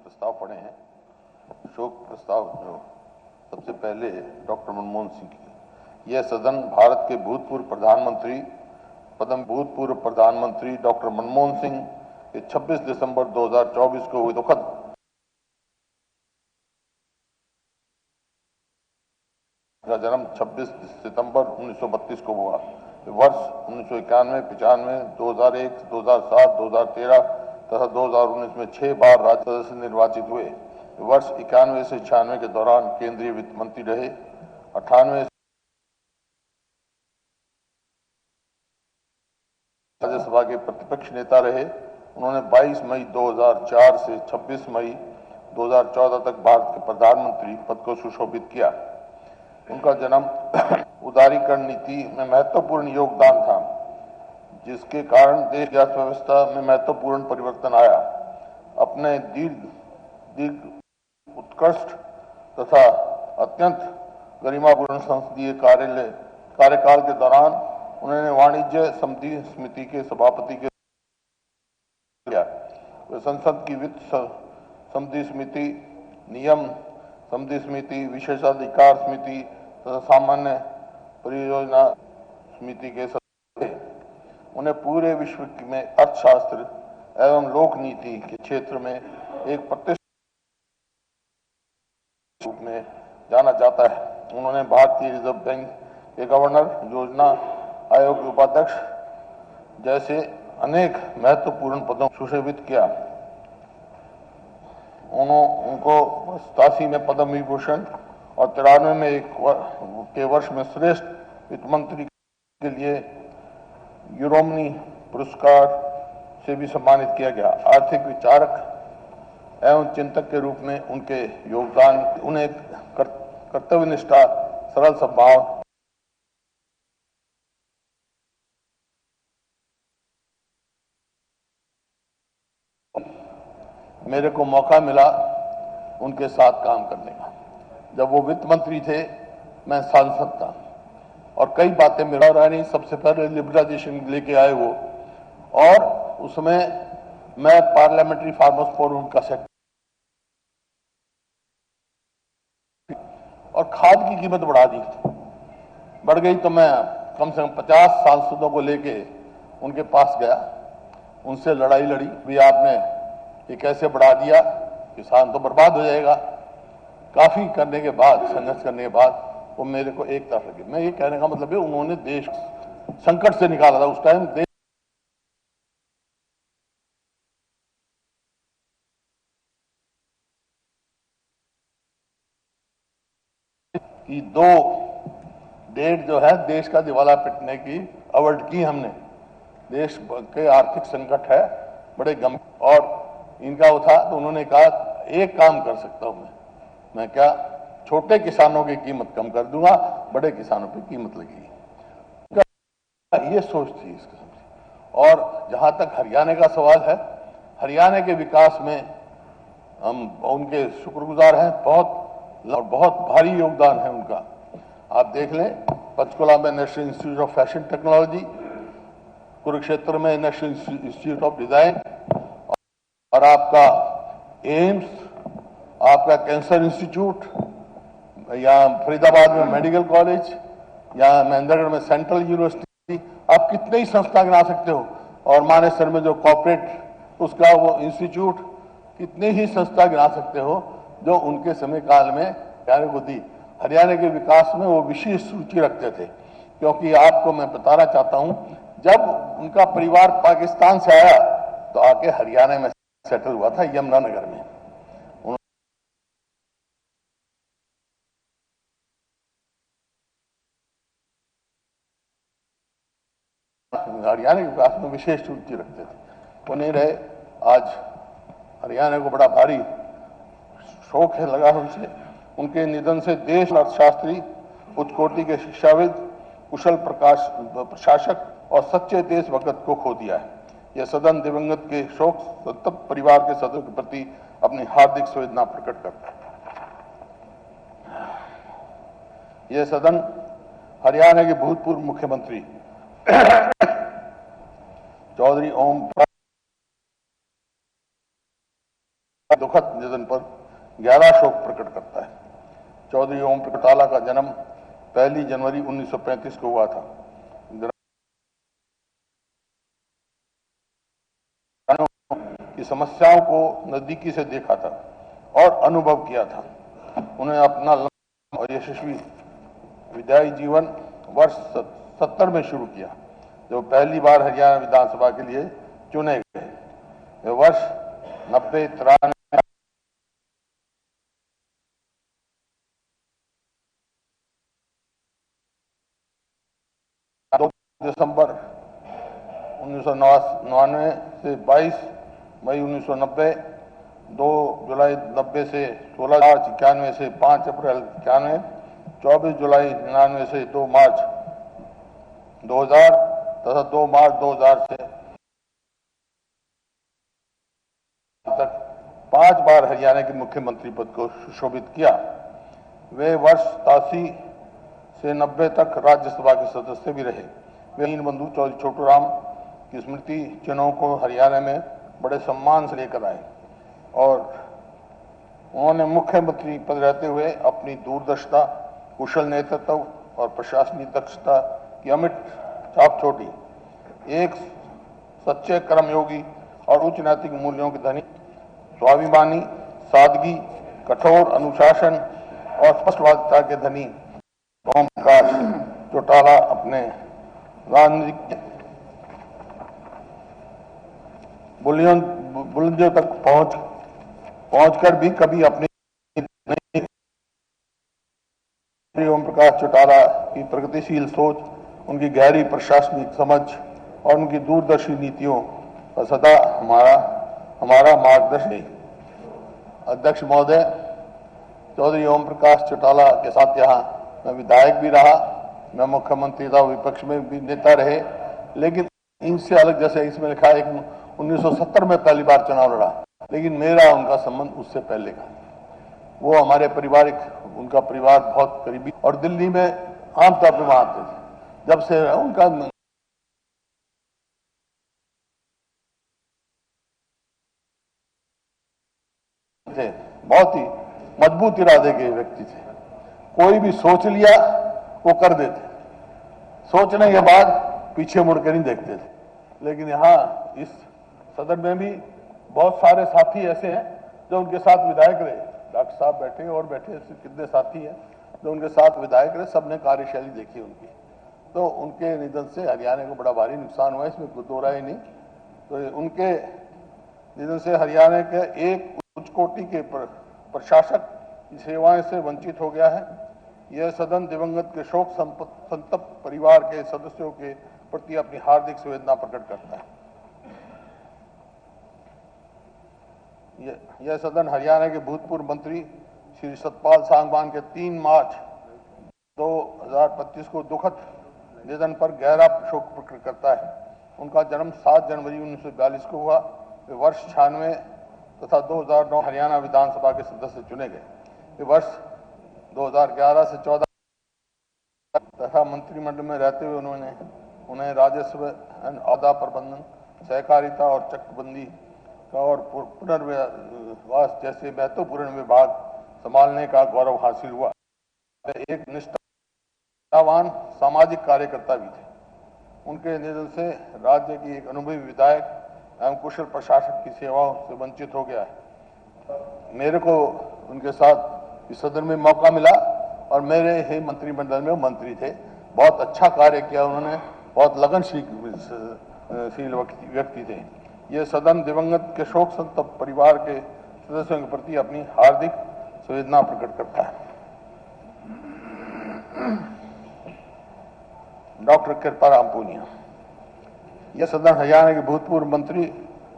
प्रस्ताव पढ़े हैं। शोक प्रस्ताव जो सबसे पहले डॉक्टर मनमोहन सिंह की। यह सदन भारत के भूतपूर्व प्रधानमंत्री डॉक्टर मनमोहन सिंह के 26 दिसंबर 2024 को हुई दुखद का जन्म 26 सितंबर 1932 को हुआ। वर्ष 1991, 95, 2001, 2007, 2013 तथा 2019 में 6 बार राज्य सदस्य निर्वाचित हुए। वर्ष 91 से 96 के दौरान केंद्रीय वित्त मंत्री रहे। 98 राज्यसभा के प्रतिपक्ष नेता रहे। उन्होंने 22 मई 2004 से 26 मई 2014 तक भारत के प्रधानमंत्री पद को सुशोभित किया। उनका जन्म उदारीकरण नीति में महत्वपूर्ण योगदान था, जिसके कारण देश की अर्थव्यवस्था में महत्वपूर्ण परिवर्तन आया। अपने दीर्घ उत्कृष्ट तथा अत्यंत गरिमापूर्ण संसदीय कार्यकाल के दौरान उन्होंने वाणिज्य समिति के सभापति के किया। वे संसद की वित्त समिति समिति, नियम समिति समिति, विशेषाधिकार समिति तथा सामान्य परियोजना समिति के सदस्य थे। उन्हें पूरे विश्व में अर्थशास्त्र एवं लोक नीति के क्षेत्र में एक प्रतिष्ठित रूप में जाना जाता है। उन्होंने भारतीय रिजर्व बैंक के गवर्नर, योजना आयोग के उपाध्यक्ष जैसे अनेक महत्वपूर्ण पदों को सुशोभित किया। उनको 87 में पद्म विभूषण और 93 में के वर्ष में श्रेष्ठ वित्त मंत्री के लिए यूरोमनी पुरस्कार से भी सम्मानित किया गया। आर्थिक विचारक एवं चिंतक के रूप में उनके योगदान, उन्हें कर्तव्यनिष्ठा, सरल स्वभाव, मेरे को मौका मिला उनके साथ काम करने का। जब वो वित्त मंत्री थे, मैं सांसद था और कई बातें मेरा रानी सबसे पहले लिबरलाइजेशन लेके आए वो, और उसमें मैं पार्लियामेंट्री फार्मर्स फोरम का सेक्रेटरी और खाद की कीमत बढ़ गई तो मैं कम से कम 50 सांसदों को लेके उनके पास गया, उनसे लड़ाई लड़ी। भी आपने ये कैसे बढ़ा दिया, किसान तो बर्बाद हो जाएगा। काफी करने के बाद, संघर्ष करने के बाद वो मेरे को एक तरफ लगे। मैं ये कहने का मतलब है, उन्होंने देश संकट से निकाला था। उस टाइम देश की 2 डेट जो है देश का दिवाला पिटने की अवॉइड की हमने। देश के आर्थिक संकट है बड़े गंभीर, और इनका वो था तो उन्होंने कहा एक काम कर सकता हूं मैं क्या, छोटे किसानों की कीमत कम कर दूंगा, बड़े किसानों पे कीमत लगेगी। ये सोच थी इस किस्म से। और जहां तक हरियाणा का सवाल है, हरियाणा के विकास में हम उनके शुक्रगुजार हैं। बहुत भारी योगदान है उनका। आप देख लें, पंचकुला में national institute of fashion technology, Kurukshetra में नेशनल इंस्टीट्यूट ऑफ डिजाइन, और आपका एम्स, आपका कैंसर इंस्टीट्यूट, या फरीदाबाद में मेडिकल कॉलेज, या महेंद्रगढ़ में सेंट्रल यूनिवर्सिटी। आप कितने ही संस्था गिना सकते हो। और मानेसर में जो कॉर्पोरेट उसका वो इंस्टीट्यूट, कितने ही संस्था गिना सकते हो जो उनके समय काल में हरियाणा को दी। हरियाणा के विकास में वो विशेष रुचि रखते थे। क्योंकि आपको मैं बताना चाहता हूं, जब उनका परिवार पाकिस्तान से आया तो आके हरियाणा में सेटल हुआ था, यमुनानगर में। हरियाणा के विकास में विशेष रुचि रखते थे। वो नहीं रहे। आज हरियाणा को बड़ा भारी शोक है लगा उनसे। उनके निधन से देश अर्थशास्त्री, उच्च कोटि के शिक्षाविद, कुशल प्रशासक और सच्चे देशभक्त को खो दिया है। यह सदन दिवंगत के शोक संतप्त परिवार के सदस्यों के प्रति अपनी हार्दिक संवेदना प्रकट करता है। यह सदन हरियाणा के भूतपूर्व मुख्यमंत्री चौधरी ओम दुखद निधन पर गहरा शोक प्रकट करता है। चौधरी ओम प्रकाश चौटाला का जन्म 1 जनवरी 1935 को हुआ था। की समस्याओं को नजदीकी से देखा था और अनुभव किया था। उन्हें अपना लंबा और यशस्वी विधायी जीवन वर्ष 70 में शुरू किया, जब पहली बार हरियाणा विधानसभा के लिए चुने गए। वे वर्ष 90-93 दिसंबर 1999 से 22 मई 1990, 2 जुलाई 90 से 16 मार्च 91 से 5 अप्रैल 91, 24 जुलाई 99 से 2 मार्च 2000 तथा 2 मार्च 2000 से तक 5 बार हरियाणा के मुख्यमंत्री पद को सुशोभित किया। वे वर्ष 87 से 90 तक राज्यसभा के सदस्य भी रहे। वे दीन बंधु चौधरी छोटू राम की स्मृति चिन्हों को हरियाणा में बड़े सम्मान से लेकर आए और उन्होंने मुख्यमंत्री पद रहते हुए अपनी दूरदर्शिता, कुशल नेतृत्व और प्रशासनिक दक्षता की अमिट छाप छोड़ी। एक सच्चे कर्मयोगी और उच्च नैतिक मूल्यों के धनी, स्वाभिमानी, सादगी, कठोर अनुशासन और स्पष्टवादिता के धनी ओम प्रकाश चौटाला अपने राजनीतिक बुलंदियों तक पहुंचकर भी कभी अपनी ओम प्रकाश चौटाला की प्रगतिशील सोच, उनकी गहरी प्रशासनिक समझ और उनकी दूरदर्शी नीतियों का सदा हमारा मार्गदर्शन है। अध्यक्ष महोदय, चौधरी ओम प्रकाश चौटाला के साथ यहाँ मैं विधायक भी रहा, मैं मुख्यमंत्री था, विपक्ष में भी नेता रहे, लेकिन इनसे अलग, जैसे इसमें लिखा है 1970 में पहली बार चुनाव लड़ा, लेकिन मेरा उनका संबंध उससे पहले का। वो हमारे उनका परिवार बहुत करीबी और दिल्ली में आमतौर पर वहां थे। जब से उनका थे, बहुत ही मजबूत इरादे के व्यक्ति थे। कोई भी सोच लिया वो कर देते, सोचने के बाद पीछे मुड़ कर नहीं देखते थे। लेकिन यहाँ इस सदन में भी बहुत सारे साथी ऐसे हैं जो उनके साथ विधायक रहे। डॉक्टर साहब बैठे और बैठे ऐसे कितने साथी हैं जो उनके साथ विधायक रहे, सबने कार्यशैली देखी उनकी। तो उनके निधन से हरियाणा को बड़ा भारी नुकसान हुआ, इसमें कोई दो राय नहीं। तो उनके निधन से हरियाणा के एक उच्च कोटि के प्रशासक सेवाएं से वंचित हो गया है। यह सदन दिवंगत के शोक संतप्त परिवार के सदस्यों के प्रति अपनी हार्दिक संवेदना प्रकट करता है। यह सदन हरियाणा के भूतपूर्व मंत्री श्री सतपाल सांगवान के 3 मार्च 2025 को दुखद निधन पर गहरा शोक प्रकट करता है। उनका जन्म 7 जनवरी 1942 को हुआ। वे वर्ष 96 तथा 2009 हरियाणा विधानसभा के सदस्य चुने गए। वे वर्ष 2011 से 14 तथा मंत्रिमंडल में रहते हुए उन्हें राजस्व, आपदा प्रबंधन, सहकारिता और चकबंदी का और पुनर्वास जैसे महत्वपूर्ण विभाग संभालने का गौरव हासिल हुआ। एक निष्ठावान सामाजिक कार्यकर्ता भी थे। उनके निधन से राज्य की एक अनुभवी विधायक एवं कुशल प्रशासक की सेवाओं से वंचित हो गया है। मेरे को उनके साथ इस सदन में मौका मिला और मेरे ही मंत्रिमंडल में वो मंत्री थे। बहुत अच्छा कार्य किया उन्होंने, बहुत लगनशील व्यक्ति थे। ये सदन दिवंगत के शोक संतप्त परिवार के सदस्यों के प्रति अपनी हार्दिक संवेदना प्रकट करता है। डॉक्टर कृपाराम पूनिया। यह सदन हरियाणा के भूतपूर्व मंत्री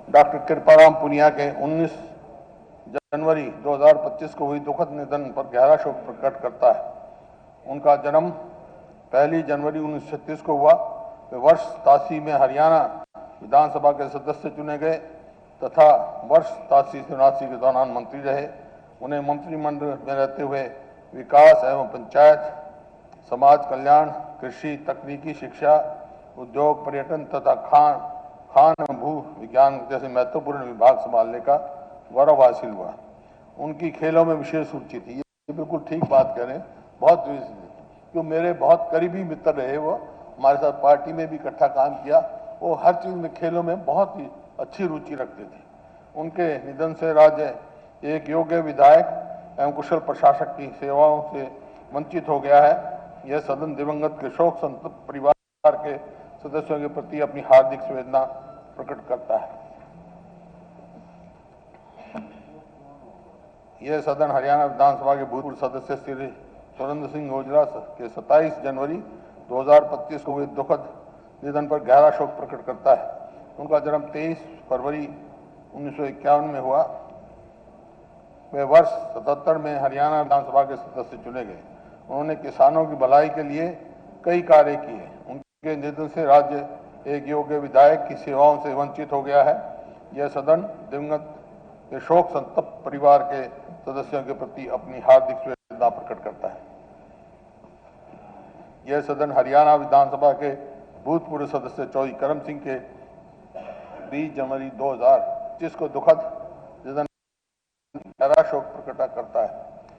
डॉक्टर कृपाराम पूनिया के 19 जनवरी 2025 को हुई दुखद निधन पर गहरा शोक प्रकट करता है। उनका जन्म 1 जनवरी 1936 को हुआ। वे वर्ष 87 में हरियाणा विधानसभा के सदस्य चुने गए तथा वर्ष 87 से 79 के दौरान मंत्री रहे। उन्हें मंत्रिमंडल में रहते हुए विकास एवं पंचायत, समाज कल्याण, कृषि, तकनीकी शिक्षा, उद्योग, पर्यटन तथा खान भू विज्ञान जैसे महत्वपूर्ण विभाग संभालने का गौरव हासिल हुआ। उनकी खेलों में विशेष रुचि थी। ये बिल्कुल ठीक बात करें, बहुत क्यों मेरे बहुत करीबी मित्र रहे, वो हमारे साथ पार्टी में भी इकट्ठा काम किया। वो हर चीज में, खेलों में बहुत ही अच्छी रुचि रखते थे। उनके निधन से राज्य एक योग्य विधायक एवं कुशल प्रशासक की सेवाओं से वंचित हो गया है। यह सदन दिवंगत के शोक संतप्त परिवार के सदस्यों के प्रति अपनी हार्दिक संवेदना प्रकट करता है। यह सदन हरियाणा विधानसभा के भूतपूर्व सदस्य श्री सुरेंद्र सिंह ओजला के 27 जनवरी 2025 को हुए दुखद निधन पर गहरा शोक प्रकट करता है। उनका जन्म 23 फरवरी 1951 में हुआ। वे वर्ष 77 में हरियाणा विधानसभा के सदस्य चुने गए। उन्होंने किसानों की भलाई के लिए कई कार्य किए। उनके निधन से राज्य एक योग्य विधायक की सेवाओं से वंचित हो गया है। यह सदन दिवंगत के शोक संतप्त परिवार के सदस्यों के प्रति अपनी हार्दिक संवेदना प्रकट करता है। यह सदन हरियाणा विधानसभा के भूतपूर्व सदस्य चौधरी करम सिंह के 20 जनवरी 2025 को दुखद निधन गहरा शोक प्रकट करता है।